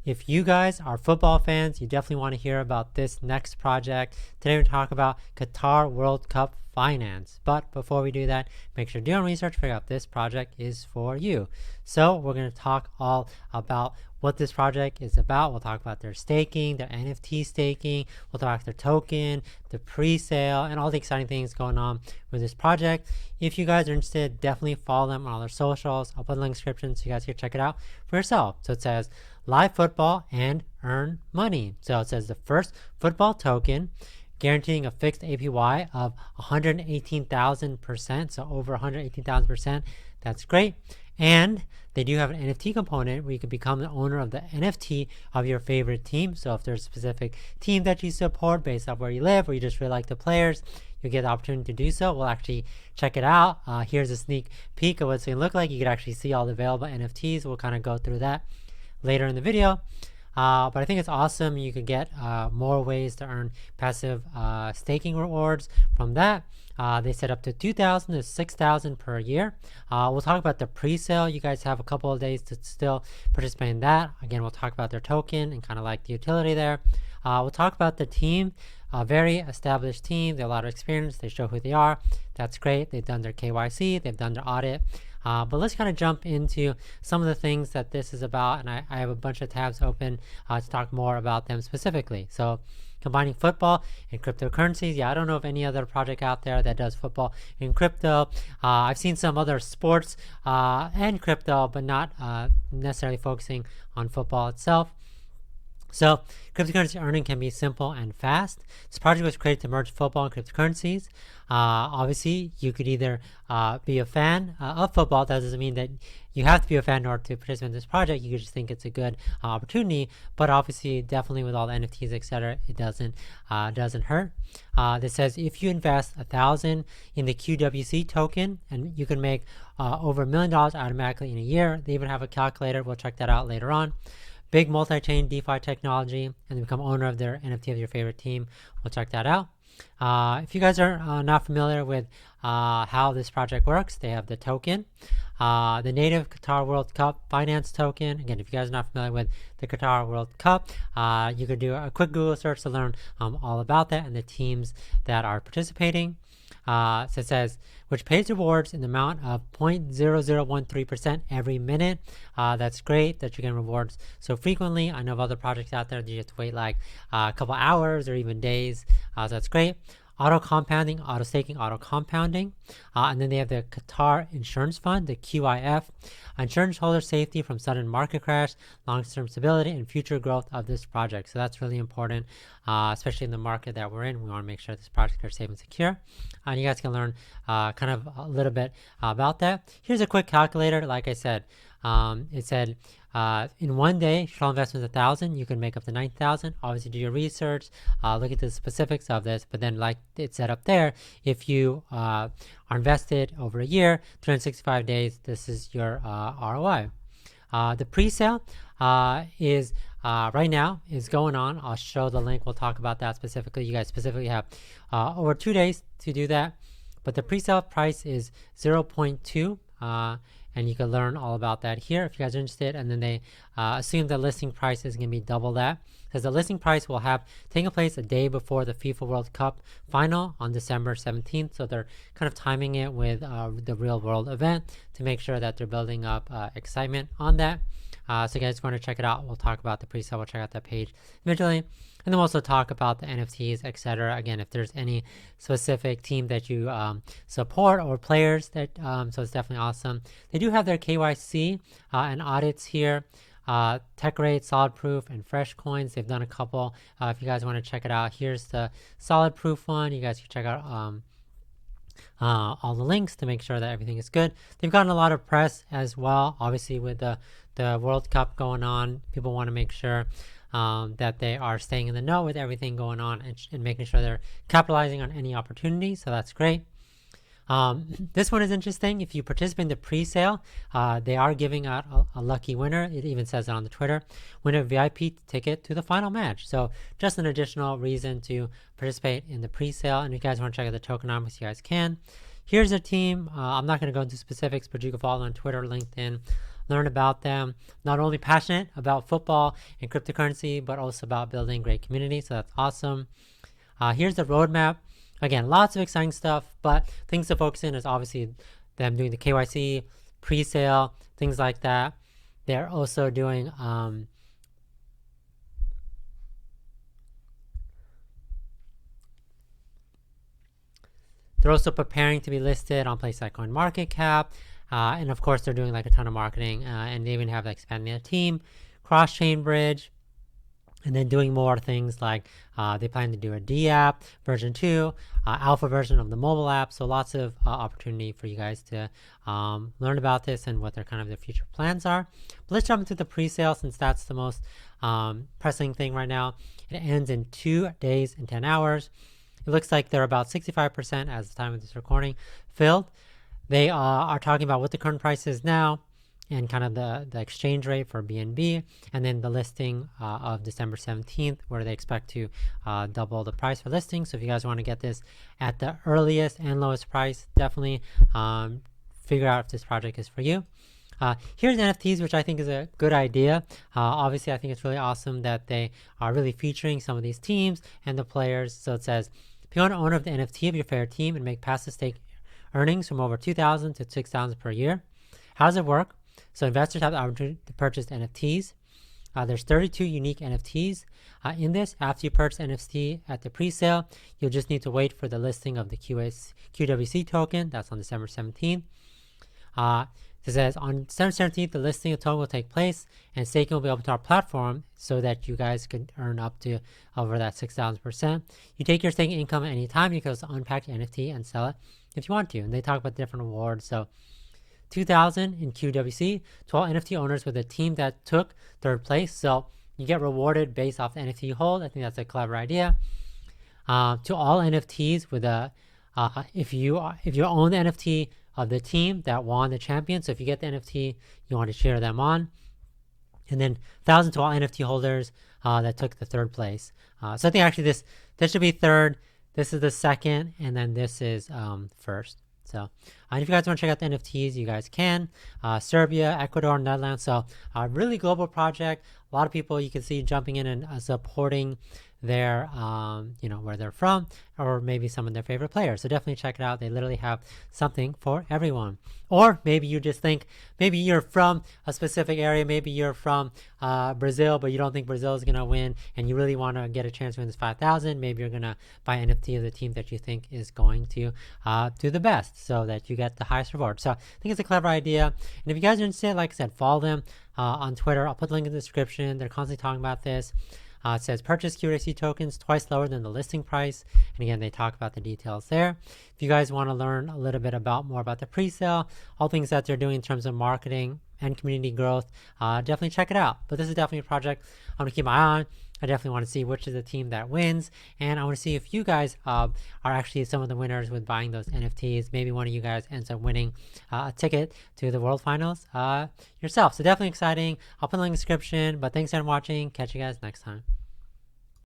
If you guys are football fans, you definitely want to hear about this next project. Today we're talking about Qatar World Cup Finance. But before we do that, make sure to do your research, figure out if this project is for you. So we're going to talk all about what this project is about. We'll talk about their staking, their NFT staking. We'll talk about their token, the pre-sale, and all the exciting things going on with this project. If you guys are interested, definitely follow them on all their socials. I'll put a link in the description so you guys can check it out for yourself. So it says live football and earn money. So it says the first football token guaranteeing a fixed APY of 118,000%. So over 118,000%. That's great. And they do have an NFT component where you can become the owner of the NFT of your favorite team. So if there's a specific team that you support based off where you live, or you just really like the players, you get the opportunity to do so. We'll actually check it out. Here's a sneak peek of what it's going to look like. You can actually see all the available NFTs. We'll kind of go through that later in the video. But I think it's awesome. You can get more ways to earn passive staking rewards from that. They set up to 2,000 to 6,000 per year. We'll talk about the pre-sale. You guys have a couple of days to still participate in that. Again, we'll talk about their token and kind of like the utility there. We'll talk about the team. A very established team. They have a lot of experience. They show who they are. That's great. They've done their KYC. They've done their audit. But let's kind of jump into some of the things that this is about. And I have a bunch of tabs open to talk more about them specifically. So combining football and cryptocurrencies. Yeah, I don't know of any other project out there that does football in crypto. I've seen some other sports and crypto, but not necessarily focusing on football itself. So cryptocurrency earning can be simple and fast. This project was created to merge football and cryptocurrencies. Obviously, you could either be a fan of football. That doesn't mean that you have to be a fan in order to participate in this project. You could just think it's a good opportunity. But obviously, definitely with all the NFTs, etc., it doesn't hurt. This says if you invest 1,000 in the QWC token, and you can make over $1 million automatically in a year. They even have a calculator. We'll check that out later on. Big multi-chain DeFi technology, and become owner of their NFT of your favorite team. We'll check that out. If you guys are not familiar with how this project works, they have the token, the native Qatar World Cup Finance token. Again, if you guys are not familiar with the Qatar World Cup, you could do a quick Google search to learn all about that and the teams that are participating. So it says, which pays rewards in the amount of 0.0013% every minute. That's great that you're getting rewards so frequently. I know of other projects out there that you have to wait like a couple hours or even days. So that's great. Auto compounding, auto staking, auto compounding. And then they have the Qatar Insurance Fund, the QIF. Insurance holder safety from sudden market crash, long-term stability, and future growth of this project. So that's really important, especially in the market that we're in. We want to make sure this project is safe and secure. And you guys can learn kind of a little bit about that. Here's a quick calculator. Like I said, it said in one day, total investment is 1,000. You can make up to 9,000. Obviously, do your research, look at the specifics of this. But then, like it said up there, if you are invested over a year, 365 days, this is your ROI. The pre-sale is right now is going on. I'll show the link. We'll talk about that specifically. You guys specifically have over 2 days to do that. But the pre-sale price is 0.2. And you can learn all about that here if you guys are interested. And then they assume the listing price is going to be double that, because the listing price will have taken place a day before the FIFA World Cup final on December 17th. So they're kind of timing it with the real world event to make sure that they're building up excitement on that. So you guys want to check it out. We'll talk about the pre-sale. We'll check out that page eventually. And then we'll also talk about the NFTs, etc. Again, if there's any specific team that you support or players that, so it's definitely awesome. They do have their KYC and audits here. Tech Rate, Solid Proof, and Fresh Coins. They've done a couple. If you guys want to check it out, here's the Solid Proof one. You guys can check out all the links to make sure that everything is good. They've gotten a lot of press as well. Obviously, with the World Cup going on, people want to make sure that they are staying in the know with everything going on and making sure they're capitalizing on any opportunity. So that's great. This one is interesting. If you participate in the pre-sale, they are giving out a lucky winner. It even says it on the Twitter. Win a VIP ticket to the final match. So just an additional reason to participate in the pre-sale. And if you guys want to check out the tokenomics, you guys can. Here's a team. I'm not going to go into specifics, but you can follow on Twitter, LinkedIn. learn about them. Not only passionate about football and cryptocurrency, but also about building great community. So that's awesome. Here's the roadmap. Again, lots of exciting stuff, but things to focus in is obviously them doing the KYC, pre-sale, things like that. They're also doing they're also preparing to be listed on places like CoinMarketCap. And of course, they're doing like a ton of marketing, and they even have like expanding their team, cross-chain bridge, and then doing more things like they plan to do a D app version 2, alpha version of the mobile app. So lots of opportunity for you guys to learn about this and what their kind of their future plans are. But let's jump into the pre-sale, since that's the most pressing thing right now. It ends in 2 days and 10 hours. It looks like they're about 65% as the time of this recording filled. They are talking about what the current price is now and kind of the exchange rate for BNB, and then the listing of December 17th, where they expect to double the price for listing. So if you guys want to get this at the earliest and lowest price, definitely figure out if this project is for you. Here's NFTs, which I think is a good idea. Obviously, I think it's really awesome that they are really featuring some of these teams and the players. So it says, become an owner of the NFT of your favorite team and make passive stake earnings from over $2,000 to $6,000 per year. How does it work? So investors have the opportunity to purchase NFTs. There's 32 unique NFTs in this. After you purchase NFT at the pre-sale, you'll just need to wait for the listing of the QWC token. That's on December 17th. It says on December 17th, the listing of token will take place, and staking will be open to our platform so that you guys can earn up to over that 6,000%. You take your staking income at any time. You can also unpack your NFT and sell it if you want to. And they talk about different rewards. So 2,000 in QWC to all NFT owners with a team that took third place. So you get rewarded based off the NFT hold. I think that's a clever idea. To all NFTs with a if you own the NFT of the team that won the champion. So if you get the NFT, you want to share them on. And then 1,000 to all NFT holders that took the third place. So I think actually this should be third. This is the second, and then this is first. So if you guys want to check out the NFTs, you guys can. Serbia, Ecuador, Netherlands. So a really global project. A lot of people you can see jumping in and supporting their, where they're from, or maybe some of their favorite players. So definitely check it out. They literally have something for everyone. Or maybe you just think, maybe you're from a specific area. Maybe you're from Brazil, but you don't think Brazil is going to win, and you really want to get a chance to win this 5,000. Maybe you're going to buy NFT of the team that you think is going to do the best so that you get the highest reward. So I think it's a clever idea. And if you guys are interested, like I said, follow them on Twitter. I'll put the link in the description. They're constantly talking about this. It says purchase QWC tokens twice lower than the listing price. And again, they talk about the details there. If you guys want to learn a little bit more about the pre-sale, all things that they're doing in terms of marketing and community growth, definitely check it out. But this is definitely a project I'm going to keep my eye on. I definitely want to see which is the team that wins. And I want to see if you guys are actually some of the winners with buying those NFTs. Maybe one of you guys ends up winning a ticket to the World Finals yourself. So definitely exciting. I'll put the link in the description. But thanks for watching. Catch you guys next time.